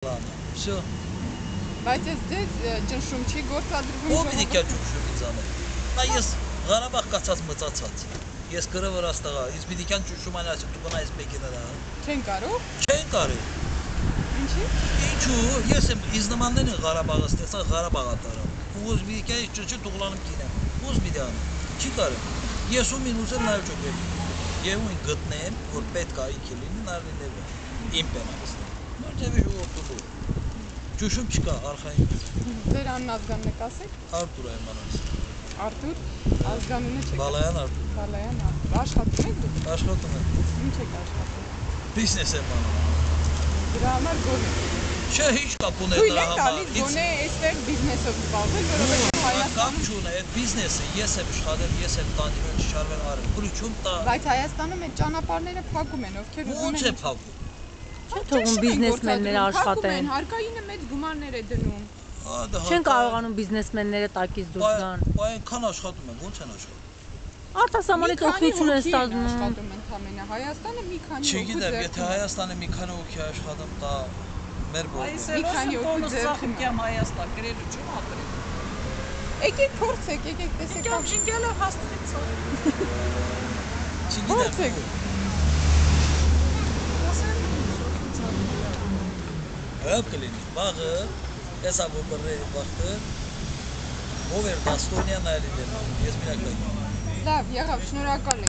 Все. Բայց ես ձեզ ճնշում չի գործադրվում Ո՞վ պիտի կա ճնշում ինձ անել։ Նա ես Ղարաբաղ կացած մծացած։ Ես գրը վրաստաղա, ինձ պիտի կան ճնշում անել, ասում դու գնայես մեքենա։ Չեն կարող։ Չեն կարող։ Ինչի՞։ Ինչու՞, ես եմ ինձ նմաններն են Ղարաբաղը ստեղծած Ղարաբաղ ատարան։ Ուղուզ պիտի կա ես ճնշի դուղլանում կինեմ։ Ուղուզ պիտի անում։ Չի կարող։ Ես ու մին ուզեմ նայել ճոգել։ Եվ ույն գտնեմ, որ պետք է իքի լինի նարինները։ Իմ պենալստը։ Մարդևի ժողովուրդը։ Ճուշում չկա, արխային։ Ձեր աննազգանն եք ասեք։ Արտուր Այմանանց։ Արտուր, ազգանունը չեք։ Բալայան Արտուր։ Բալայան Արտուր։ Աշխատում եք դուք։ Աշխատում եմ։ Ինչ եք աշխատում։ Բիզնես եմ անում։ Դրա համար գոնե։ Չէ, ինչ կապ ունի Թույլ դրա եք համար։ տալիս գոնե այստեղ բիզնեսով զբաղվել, որովհետեւ Կապ Հայաստանում չունի, այդ բիզնեսը ես եմ աշխատել, ես եմ տանիվել, չարվել արել։ Ուրիշում տա։ Բայց Հայաստանում այդ ճանապարհները փակում են, ովքեր ուզում Ո՞նց են։ է փակում։ Չեն թողում բիզնեսմենները աշխատեն։ Հարկայինը մեծ գումարներ է դնում։ Չեն կարողանում բիզնեսմենները տակից դուրս գան։ Այնքան աշխատում են, ո՞նց են աշխատում։ Արտասահմանից օգնություն են ստանում։ Աշխատում ընդամենը Հայաստանը մի քանի հոգու Չգիտեմ, ձեռքում եթե Հայաստանը մի քանի հոգի աշխատում, դա մեր մի քանի հոգու ձեռքում է։ Հայաստան գրելու չեմ ապրել։ Եկեք փորձեք, եկեք տեսեք։ Կամ շինկելը հաստատից։ Փորձեք։ Հապ կլինի, բաղը, եսա որ բրրերի բախտը, ով էր դաստոնյան այլի դերնում, ես միրակ դայնում։ Լավ, եղավ, շնորհակալ եմ։